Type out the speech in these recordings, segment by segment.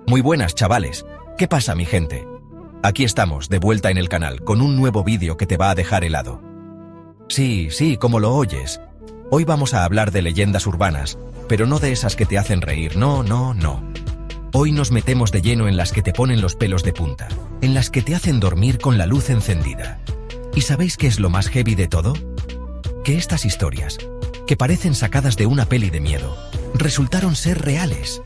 Muy buenas, chavales. ¿Qué pasa, mi gente? Aquí estamos, de vuelta en el canal, con un nuevo vídeo que te va a dejar helado. Sí, como lo oyes. Hoy vamos a hablar de leyendas urbanas, pero no de esas que te hacen reír, no. Hoy nos metemos de lleno en las que te ponen los pelos de punta, en las que te hacen dormir con la luz encendida. ¿Y sabéis qué es lo más heavy de todo? Que estas historias, que parecen sacadas de una peli de miedo, resultaron ser reales.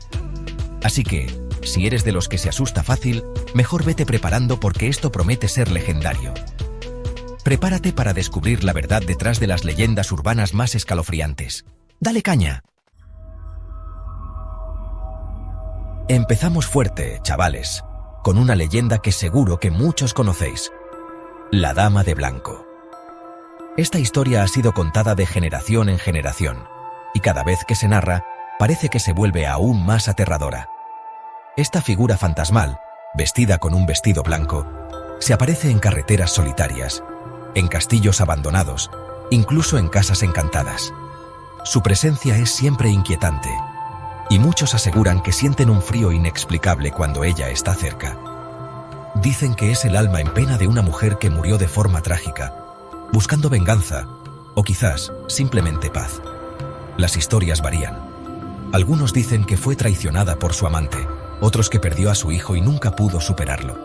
Así que, si eres de los que se asusta fácil, mejor vete preparando porque esto promete ser legendario. Prepárate para descubrir la verdad detrás de las leyendas urbanas más escalofriantes. ¡Dale caña! Empezamos fuerte, chavales, con una leyenda que seguro que muchos conocéis. La Dama de Blanco. Esta historia ha sido contada de generación en generación, y cada vez que se narra, parece que se vuelve aún más aterradora. Esta figura fantasmal, vestida con un vestido blanco, se aparece en carreteras solitarias, en castillos abandonados, incluso en casas encantadas. Su presencia es siempre inquietante, y muchos aseguran que sienten un frío inexplicable cuando ella está cerca. Dicen que es el alma en pena de una mujer que murió de forma trágica, buscando venganza, o quizás simplemente paz. Las historias varían. Algunos dicen que fue traicionada por su amante, otros que perdió a su hijo y nunca pudo superarlo.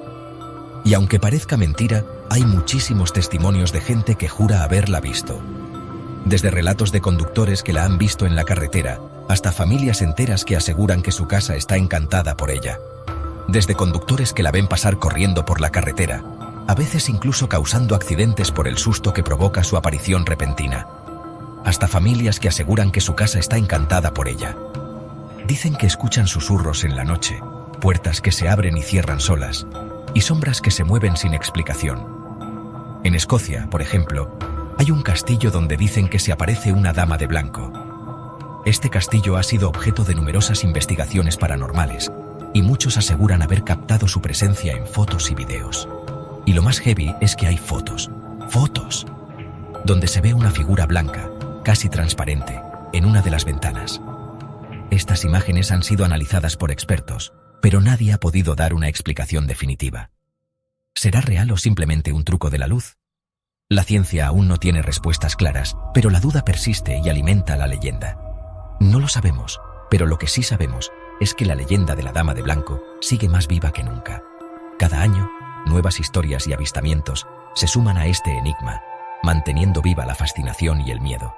Y aunque parezca mentira, hay muchísimos testimonios de gente que jura haberla visto. Desde relatos de conductores que la han visto en la carretera, hasta familias enteras que aseguran que su casa está encantada por ella. Desde conductores que la ven pasar corriendo por la carretera, a veces incluso causando accidentes por el susto que provoca su aparición repentina. Hasta familias que aseguran que su casa está encantada por ella. Dicen que escuchan susurros en la noche, puertas que se abren y cierran solas, y sombras que se mueven sin explicación. En Escocia, por ejemplo, hay un castillo donde dicen que se aparece una dama de blanco. Este castillo ha sido objeto de numerosas investigaciones paranormales, y muchos aseguran haber captado su presencia en fotos y videos. Y lo más heavy es que hay fotos, donde se ve una figura blanca, casi transparente, en una de las ventanas. Estas imágenes han sido analizadas por expertos, pero nadie ha podido dar una explicación definitiva. ¿Será real o simplemente un truco de la luz? La ciencia aún no tiene respuestas claras, pero la duda persiste y alimenta la leyenda. No lo sabemos, pero lo que sí sabemos es que la leyenda de la Dama de Blanco sigue más viva que nunca. Cada año, nuevas historias y avistamientos se suman a este enigma, manteniendo viva la fascinación y el miedo.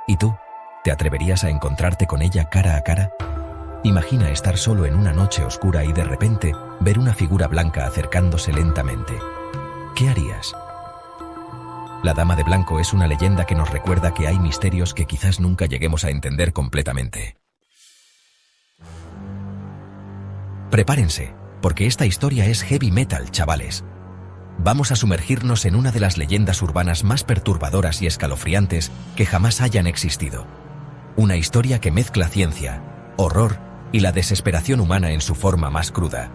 ¿Y tú? ¿Te atreverías a encontrarte con ella cara a cara? Imagina estar solo en una noche oscura y de repente ver una figura blanca acercándose lentamente. ¿Qué harías? La Dama de Blanco es una leyenda que nos recuerda que hay misterios que quizás nunca lleguemos a entender completamente. Prepárense, porque esta historia es heavy metal, chavales. Vamos a sumergirnos en una de las leyendas urbanas más perturbadoras y escalofriantes que jamás hayan existido. Una historia que mezcla ciencia, horror y la desesperación humana en su forma más cruda.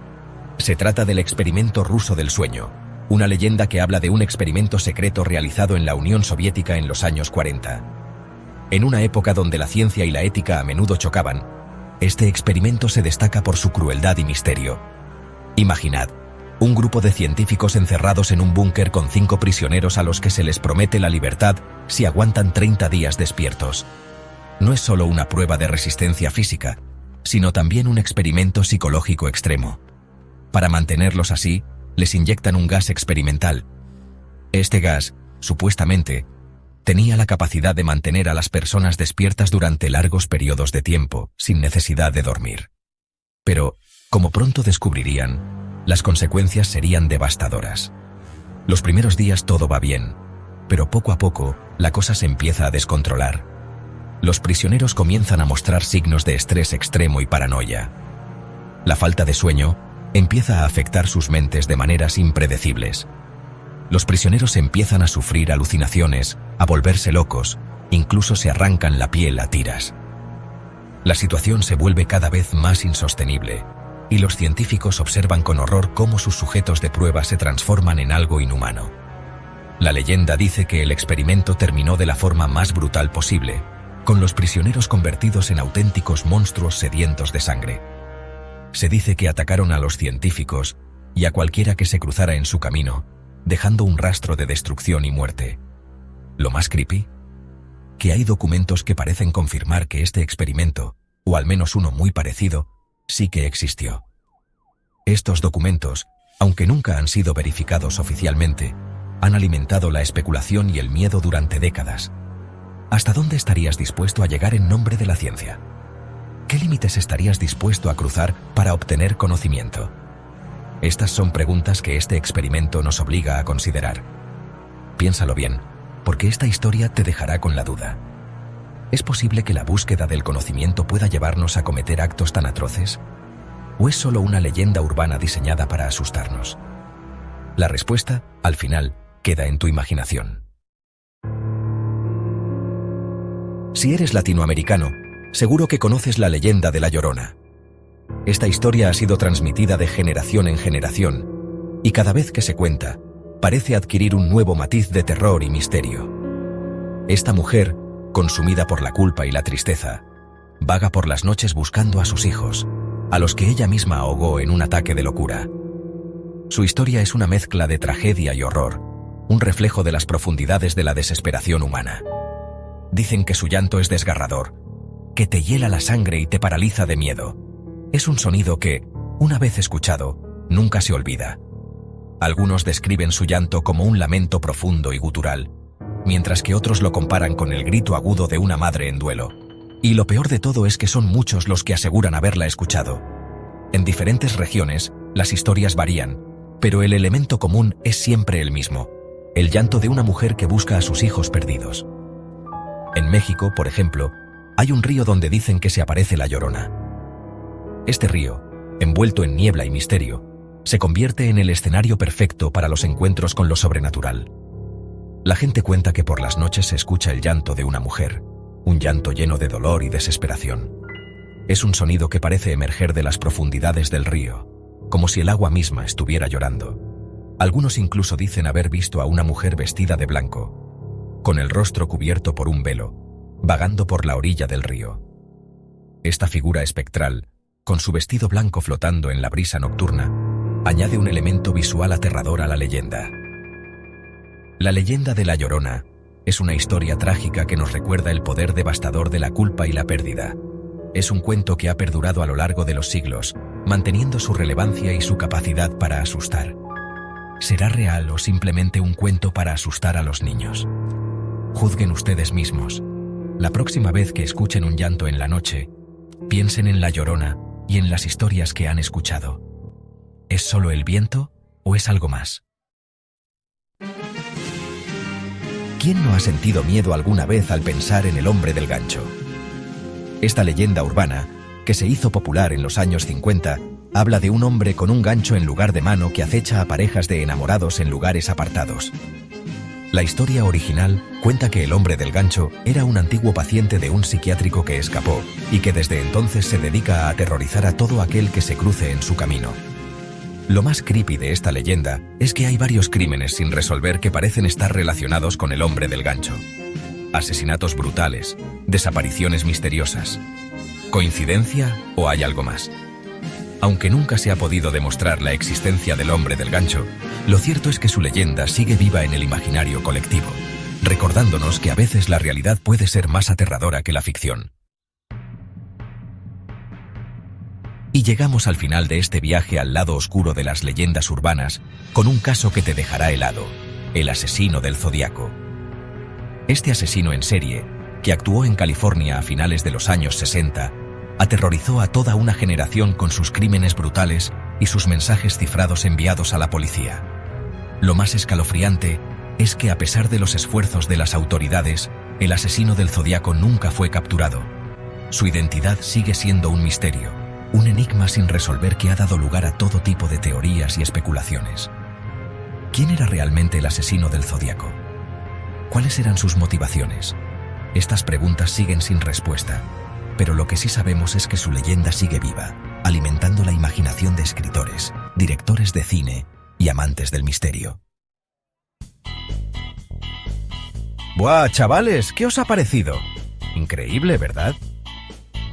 Se trata del experimento ruso del sueño, una leyenda que habla de un experimento secreto realizado en la Unión Soviética en los años 40. En una época donde la ciencia y la ética a menudo chocaban, este experimento se destaca por su crueldad y misterio. Imaginad, un grupo de científicos encerrados en un búnker con 5 prisioneros a los que se les promete la libertad si aguantan 30 días despiertos. No es solo una prueba de resistencia física, sino también un experimento psicológico extremo. Para mantenerlos así, les inyectan un gas experimental. Este gas, supuestamente, tenía la capacidad de mantener a las personas despiertas durante largos periodos de tiempo, sin necesidad de dormir. Pero, como pronto descubrirían, las consecuencias serían devastadoras. Los primeros días todo va bien, pero poco a poco, la cosa se empieza a descontrolar. Los prisioneros comienzan a mostrar signos de estrés extremo y paranoia. La falta de sueño empieza a afectar sus mentes de maneras impredecibles. Los prisioneros empiezan a sufrir alucinaciones, a volverse locos, incluso se arrancan la piel a tiras. La situación se vuelve cada vez más insostenible, y los científicos observan con horror cómo sus sujetos de prueba se transforman en algo inhumano. La leyenda dice que el experimento terminó de la forma más brutal posible, con los prisioneros convertidos en auténticos monstruos sedientos de sangre. Se dice que atacaron a los científicos y a cualquiera que se cruzara en su camino, dejando un rastro de destrucción y muerte. Lo más creepy, que hay documentos que parecen confirmar que este experimento, o al menos uno muy parecido, sí que existió. Estos documentos, aunque nunca han sido verificados oficialmente, han alimentado la especulación y el miedo durante décadas. ¿Hasta dónde estarías dispuesto a llegar en nombre de la ciencia? ¿Qué límites estarías dispuesto a cruzar para obtener conocimiento? Estas son preguntas que este experimento nos obliga a considerar. Piénsalo bien, porque esta historia te dejará con la duda. ¿Es posible que la búsqueda del conocimiento pueda llevarnos a cometer actos tan atroces? ¿O es solo una leyenda urbana diseñada para asustarnos? La respuesta, al final, queda en tu imaginación. Si eres latinoamericano, seguro que conoces la leyenda de La Llorona. Esta historia ha sido transmitida de generación en generación, y cada vez que se cuenta, parece adquirir un nuevo matiz de terror y misterio. Esta mujer, consumida por la culpa y la tristeza, vaga por las noches buscando a sus hijos, a los que ella misma ahogó en un ataque de locura. Su historia es una mezcla de tragedia y horror, un reflejo de las profundidades de la desesperación humana. Dicen que su llanto es desgarrador, que te hiela la sangre y te paraliza de miedo. Es un sonido que, una vez escuchado, nunca se olvida. Algunos describen su llanto como un lamento profundo y gutural, mientras que otros lo comparan con el grito agudo de una madre en duelo. Y lo peor de todo es que son muchos los que aseguran haberla escuchado. En diferentes regiones, las historias varían, pero el elemento común es siempre el mismo: el llanto de una mujer que busca a sus hijos perdidos. En México, por ejemplo, hay un río donde dicen que se aparece la Llorona. Este río, envuelto en niebla y misterio, se convierte en el escenario perfecto para los encuentros con lo sobrenatural. La gente cuenta que por las noches se escucha el llanto de una mujer, un llanto lleno de dolor y desesperación. Es un sonido que parece emerger de las profundidades del río, como si el agua misma estuviera llorando. Algunos incluso dicen haber visto a una mujer vestida de blanco, con el rostro cubierto por un velo, vagando por la orilla del río. Esta figura espectral, con su vestido blanco flotando en la brisa nocturna, añade un elemento visual aterrador a la leyenda. La leyenda de La Llorona es una historia trágica que nos recuerda el poder devastador de la culpa y la pérdida. Es un cuento que ha perdurado a lo largo de los siglos, manteniendo su relevancia y su capacidad para asustar. ¿Será real o simplemente un cuento para asustar a los niños? Juzguen ustedes mismos. La próxima vez que escuchen un llanto en la noche, piensen en La Llorona y en las historias que han escuchado. ¿Es solo el viento o es algo más? ¿Quién no ha sentido miedo alguna vez al pensar en el hombre del gancho? Esta leyenda urbana, que se hizo popular en los años 50, habla de un hombre con un gancho en lugar de mano que acecha a parejas de enamorados en lugares apartados. La historia original cuenta que el hombre del gancho era un antiguo paciente de un psiquiátrico que escapó y que desde entonces se dedica a aterrorizar a todo aquel que se cruce en su camino. Lo más creepy de esta leyenda es que hay varios crímenes sin resolver que parecen estar relacionados con el hombre del gancho. Asesinatos brutales, desapariciones misteriosas. ¿Coincidencia o hay algo más? Aunque nunca se ha podido demostrar la existencia del hombre del gancho, lo cierto es que su leyenda sigue viva en el imaginario colectivo, recordándonos que a veces la realidad puede ser más aterradora que la ficción. Y llegamos al final de este viaje al lado oscuro de las leyendas urbanas, con un caso que te dejará helado: el asesino del Zodiaco. Este asesino en serie, que actuó en California a finales de los años 60, aterrorizó a toda una generación con sus crímenes brutales y sus mensajes cifrados enviados a la policía. Lo más escalofriante es que, a pesar de los esfuerzos de las autoridades, el asesino del Zodiaco nunca fue capturado. Su identidad sigue siendo un misterio, un enigma sin resolver que ha dado lugar a todo tipo de teorías y especulaciones. ¿Quién era realmente el asesino del Zodiaco? ¿Cuáles eran sus motivaciones? Estas preguntas siguen sin respuesta, pero lo que sí sabemos es que su leyenda sigue viva, alimentando la imaginación de escritores, directores de cine y amantes del misterio. ¡Buah, chavales! ¿Qué os ha parecido? Increíble, ¿verdad?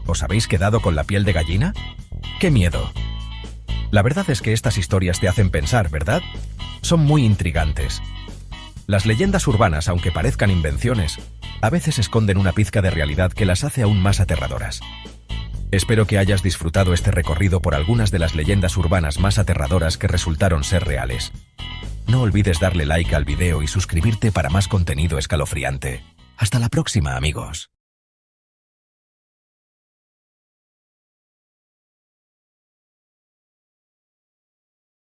¿Os habéis quedado con la piel de gallina? ¡Qué miedo! La verdad es que estas historias te hacen pensar, ¿verdad? Son muy intrigantes. Las leyendas urbanas, aunque parezcan invenciones, a veces esconden una pizca de realidad que las hace aún más aterradoras. Espero que hayas disfrutado este recorrido por algunas de las leyendas urbanas más aterradoras que resultaron ser reales. No olvides darle like al video y suscribirte para más contenido escalofriante. Hasta la próxima, amigos.